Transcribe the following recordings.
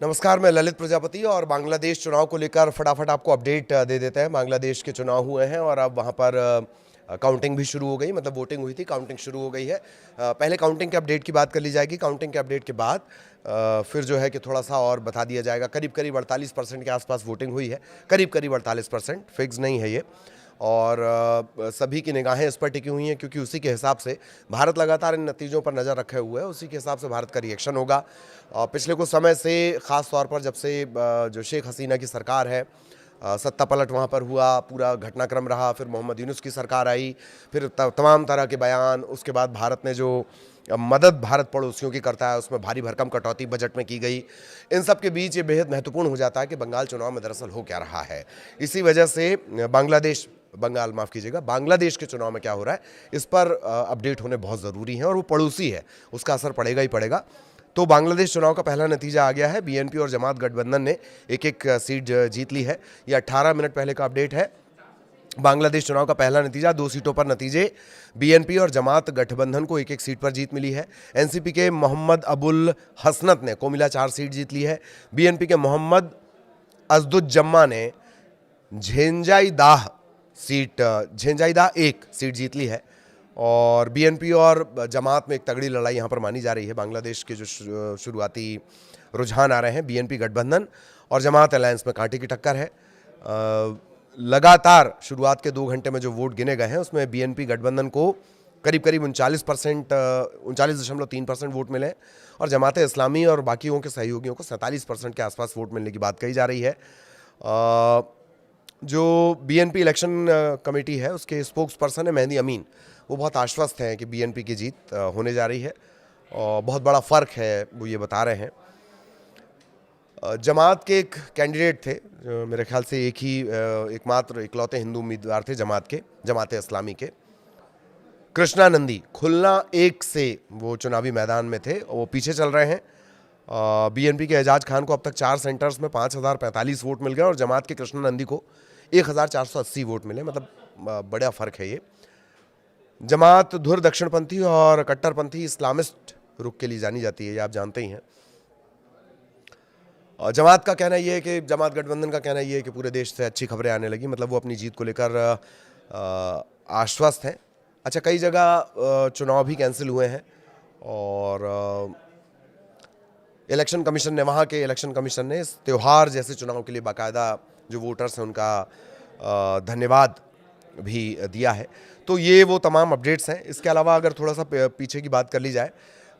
नमस्कार, मैं ललित प्रजापति और बांग्लादेश चुनाव को लेकर फटाफट आपको अपडेट दे देते हैं। बांग्लादेश के चुनाव हुए हैं और अब वहाँ पर काउंटिंग भी शुरू हो गई, मतलब वोटिंग हुई थी, काउंटिंग शुरू हो गई है। पहले काउंटिंग के अपडेट की बात कर ली जाएगी। काउंटिंग के अपडेट के बाद फिर जो है कि थोड़ा सा और बता दिया जाएगा। करीब करीब 48% के आसपास वोटिंग हुई है, करीब करीब 48%, फिक्स नहीं है ये। और सभी की निगाहें इस पर टिकी हुई हैं क्योंकि उसी के हिसाब से भारत लगातार इन नतीजों पर नज़र रखे हुए है। उसी के हिसाब से भारत का रिएक्शन होगा। पिछले कुछ समय से ख़ास तौर पर जब से जो शेख हसीना की सरकार है, सत्ता पलट वहाँ पर हुआ, पूरा घटनाक्रम रहा, फिर मोहम्मद यूनुस की सरकार आई, फिर तमाम तरह के बयान, उसके बाद भारत ने जो मदद भारत पड़ोसियों की करता है उसमें भारी भरकम कटौती बजट में की गई। इन सब के बीच ये बेहद महत्वपूर्ण हो जाता है कि बंगाल चुनाव में दरअसल हो क्या रहा है। इसी वजह से बांग्लादेश के चुनाव में क्या हो रहा है इस पर अपडेट होने बहुत ज़रूरी है और वो पड़ोसी है, उसका असर पड़ेगा ही पड़ेगा। तो बांग्लादेश चुनाव का पहला नतीजा आ गया है। बीएनपी और जमात गठबंधन ने एक एक सीट जीत ली है। ये 18 मिनट पहले का अपडेट है। बांग्लादेश चुनाव का पहला नतीजा, 2 सीटों पर नतीजे। बीएनपी और जमात गठबंधन को एक एक सीट पर जीत मिली है। एनसीपी के मोहम्मद अबुल हसनत ने को मिला 4 सीट जीत ली है। बीएनपी के मोहम्मद अजदुज्जम्मा ने झेंझाईदाह 1 सीट जीत ली है। और बीएनपी और जमात में एक तगड़ी लड़ाई यहाँ पर मानी जा रही है। बांग्लादेश के जो शुरुआती रुझान आ रहे हैं, बीएनपी गठबंधन और जमात अलायंस में कांटे की टक्कर है। लगातार शुरुआत के 2 घंटे में जो वोट गिने गए हैं उसमें बीएनपी गठबंधन को करीब करीब 39.3% वोट मिले और जमात इस्लामी और बाकियों के सहयोगियों को 47% के आसपास वोट मिलने की बात कही जा रही है। जो बीएनपी इलेक्शन कमेटी है उसके स्पोक्स पर्सन है मेहदी अमीन, वो बहुत आश्वस्त हैं कि बीएनपी की जीत होने जा रही है और बहुत बड़ा फ़र्क है, वो ये बता रहे हैं। जमात के एक कैंडिडेट थे, मेरे ख्याल से एकमात्र इकलौते हिंदू उम्मीदवार थे जमात इस्लामी के, कृष्णा नंदी, खुलना 1 से वो चुनावी मैदान में थे, वो पीछे चल रहे हैं। बीएनपी के एजाज खान को अब तक 4 सेंटर्स में 5045 वोट मिल गए और जमात के कृष्णा नंदी को 1480 वोट मिले, मतलब बड़ा फ़र्क है ये। जमात धुर दक्षिणपंथी और कट्टरपंथी इस्लामिस्ट रुख के लिए जानी जाती है, ये आप जानते ही हैं। जमात का कहना ये है कि जमात गठबंधन का कहना ये है कि पूरे देश से अच्छी खबरें आने लगी, मतलब वो अपनी जीत को लेकर आश्वस्त हैं। अच्छा, कई जगह चुनाव भी कैंसिल हुए हैं और इलेक्शन कमीशन ने, वहाँ के इलेक्शन कमीशन ने इस त्यौहार जैसे चुनाव के लिए बाकायदा जो वोटर्स हैं उनका धन्यवाद भी दिया है। तो ये वो तमाम अपडेट्स हैं। इसके अलावा अगर थोड़ा सा पीछे की बात कर ली जाए,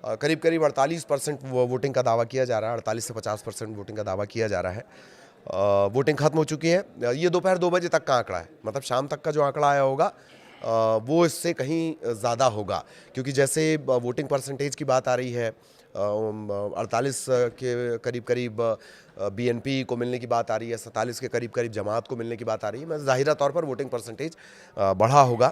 करीब करीब 48% वोटिंग का दावा किया जा रहा है, 48 से 50% वोटिंग का दावा किया जा रहा है। वोटिंग खत्म हो चुकी है। ये दोपहर 2 बजे तक का आंकड़ा है, मतलब शाम तक का जो आंकड़ा आया होगा वो इससे कहीं ज़्यादा होगा, क्योंकि जैसे वोटिंग परसेंटेज की बात आ रही है, 48 के करीब करीब बीएनपी को मिलने की बात आ रही है, 47 के करीब करीब जमात को मिलने की बात आ रही है। मैं ज़ाहिरा तौर पर वोटिंग परसेंटेज बढ़ा होगा।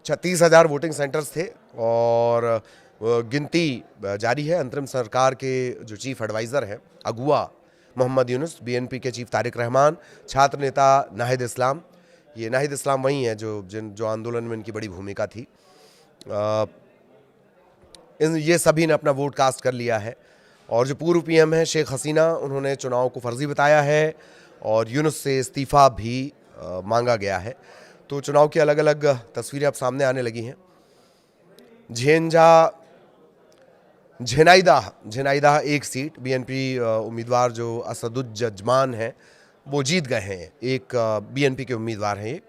36,000 वोटिंग सेंटर्स थे और गिनती जारी है। अंतरिम सरकार के जो चीफ एडवाइज़र हैं, अगुआ मोहम्मद यूनुस, बीएनपी के चीफ तारिक रहमान, छात्र नेता नाहिद इस्लाम, ये नाहिद इस्लाम वही हैं जो आंदोलन में इनकी बड़ी भूमिका थी, ये सभी ने अपना वोट कास्ट कर लिया है। और जो पूर्व पीएम हैं शेख हसीना, उन्होंने चुनाव को फर्जी बताया है और यूनुस से इस्तीफ़ा भी मांगा गया है। तो चुनाव की अलग अलग तस्वीरें अब सामने आने लगी हैं। झेनाइदाह 1 सीट, बीएनपी उम्मीदवार जो असदुज्जमान हैं वो जीत गए हैं, एक बीएनपी के उम्मीदवार हैं ये।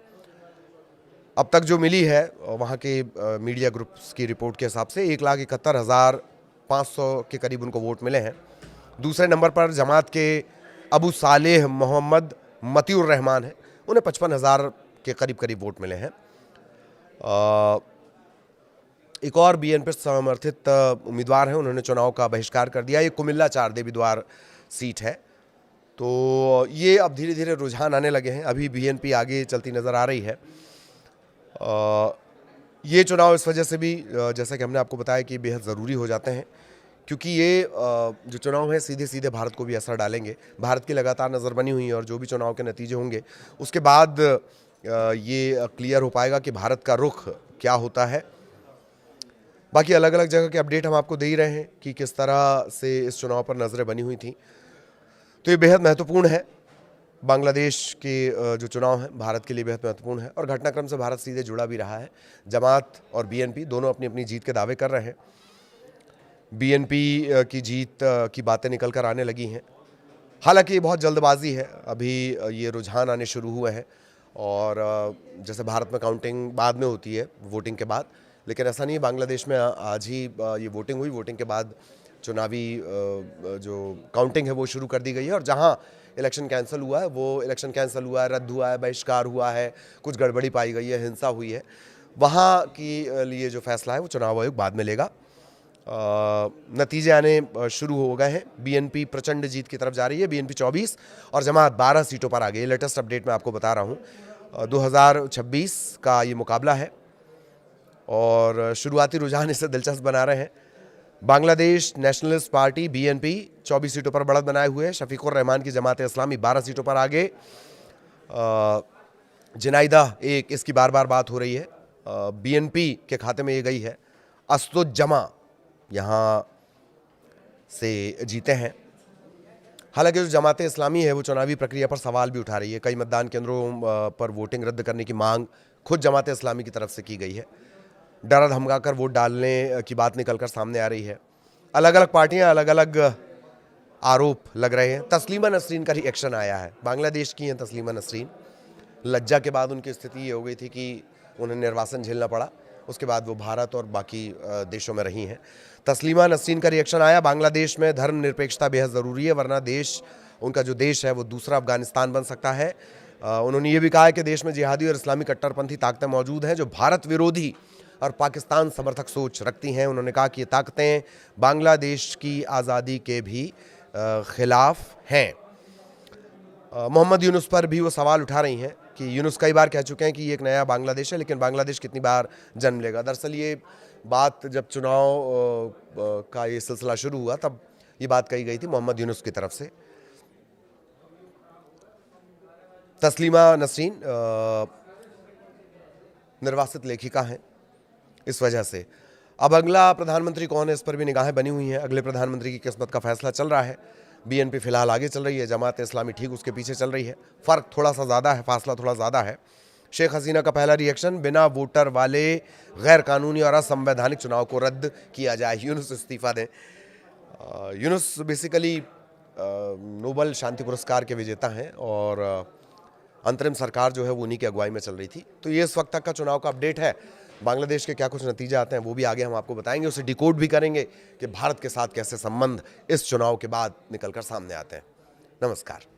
अब तक जो मिली है वहाँ के मीडिया ग्रुप्स की रिपोर्ट के हिसाब से 1,71,500 के करीब उनको वोट मिले हैं। दूसरे नंबर पर जमात के अबू सालेह मोहम्मद मतीउर रहमान हैं, उन्हें 55,000 के करीब करीब वोट मिले हैं। एक और बीएनपी समर्थित उम्मीदवार हैं, उन्होंने चुनाव का बहिष्कार कर दिया। ये कुमिल्ला 4 देवीद्वार सीट है। तो ये अब धीरे धीरे रुझान आने लगे हैं। अभी बीएनपी आगे चलती नज़र आ रही है। ये चुनाव इस वजह से भी, जैसा कि हमने आपको बताया, कि बेहद ज़रूरी हो जाते हैं, क्योंकि ये जो चुनाव है सीधे सीधे भारत को भी असर डालेंगे। भारत की लगातार नज़र बनी हुई है और जो भी चुनाव के नतीजे होंगे उसके बाद ये क्लियर हो पाएगा कि भारत का रुख क्या होता है। बाकी अलग अलग जगह के अपडेट हम आपको दे ही रहे हैं कि किस तरह से इस चुनाव पर नज़रें बनी हुई थी। तो ये बेहद महत्वपूर्ण है। बांग्लादेश के जो चुनाव हैं भारत के लिए बेहद महत्वपूर्ण है और घटनाक्रम से भारत सीधे जुड़ा भी रहा है। जमात और बीएनपी दोनों अपनी अपनी जीत के दावे कर रहे हैं। बीएनपी की जीत की बातें निकल कर आने लगी हैं। हालांकि ये बहुत जल्दबाजी है, अभी ये रुझान आने शुरू हुए हैं और जैसे भारत में काउंटिंग बाद में होती है वोटिंग के बाद, लेकिन ऐसा नहीं है। बांग्लादेश में आज ही ये वोटिंग हुई, वोटिंग के बाद चुनावी जो काउंटिंग है वो शुरू कर दी गई है और जहां इलेक्शन कैंसिल हुआ है वो इलेक्शन कैंसिल हुआ है, रद्द हुआ है, बहिष्कार हुआ है, कुछ गड़बड़ी पाई गई है, हिंसा हुई है, वहाँ की लिए जो फैसला है वो चुनाव आयोग बाद में लेगा। नतीजे आने शुरू हो गए हैं। बीएनपी प्रचंड जीत की तरफ जा रही है, बीएनपी 24 और जमात 12 सीटों पर आ गई। लेटेस्ट अपडेट मैं आपको बता रहा हूँ। 2026 का ये मुकाबला है और शुरुआती रुझान इसे दिलचस्प बना रहे हैं। बांग्लादेश नेशनलिस्ट पार्टी बीएनपी 24 सीटों पर बढ़त बनाए हुए है। शफीकुर रहमान की जमात इस्लामी 12 सीटों पर आगे। जिनाइदा एक, इसकी बार बार बात हो रही है, बीएनपी के खाते में ये गई है। असदुज्जमा यहाँ से जीते हैं। हालांकि जो जमात इस्लामी है वो चुनावी प्रक्रिया पर सवाल भी उठा रही है। कई मतदान केंद्रों पर वोटिंग रद्द करने की मांग खुद जमात इस्लामी की तरफ से की गई है। डरा धमकाकर वोट डालने की बात निकलकर सामने आ रही है। अलग अलग पार्टियां, अलग अलग आरोप लग रहे हैं। तस्लीमा नसरीन का रिएक्शन आया है। बांग्लादेश की हैं तस्लीमा नसरीन। लज्जा के बाद उनकी स्थिति ये हो गई थी कि उन्हें निर्वासन झेलना पड़ा, उसके बाद वो भारत और बाकी देशों में रही हैं। तस्लीमा नसरीन का रिएक्शन आया। बांग्लादेश में धर्मनिरपेक्षता बेहद ज़रूरी है, वरना देश, उनका जो देश है वो दूसरा अफगानिस्तान बन सकता है। उन्होंने ये भी कहा है कि देश में जिहादी और इस्लामी कट्टरपंथी ताकतें मौजूद हैं जो भारत विरोधी और पाकिस्तान समर्थक सोच रखती हैं। उन्होंने कहा कि ये ताकतें बांग्लादेश की आज़ादी के भी खिलाफ हैं। मोहम्मद यूनुस पर भी वो सवाल उठा रही हैं कि यूनुस कई बार कह चुके हैं कि ये एक नया बांग्लादेश है, लेकिन बांग्लादेश कितनी बार जन्म लेगा। दरअसल ये बात जब चुनाव का ये सिलसिला शुरू हुआ तब ये बात कही गई थी मोहम्मद यूनुस की तरफ से। तस्लीमा नसरीन निर्वासित लेखिका हैं, इस वजह से अब अगला प्रधानमंत्री कौन है इस पर भी निगाहें बनी हुई हैं। अगले प्रधानमंत्री की किस्मत का फैसला चल रहा है। बीएनपी फिलहाल आगे चल रही है, जमात इस्लामी ठीक उसके पीछे चल रही है। फ़र्क थोड़ा सा ज़्यादा है, फासला थोड़ा ज़्यादा है। शेख हसीना का पहला रिएक्शन, बिना वोटर वाले गैर कानूनी और असंवैधानिक चुनाव को रद्द किया जाए, यूनुस इस्तीफा दें। यूनुस बेसिकली नोबल शांति पुरस्कार के विजेता हैं और अंतरिम सरकार जो है वो उन्हीं की अगुवाई में चल रही थी। तो ये इस वक्त तक का चुनाव का अपडेट है। बांग्लादेश के क्या कुछ नतीजे आते हैं वो भी आगे हम आपको बताएंगे, उसे डिकोड भी करेंगे कि भारत के साथ कैसे संबंध इस चुनाव के बाद निकलकर सामने आते हैं। नमस्कार।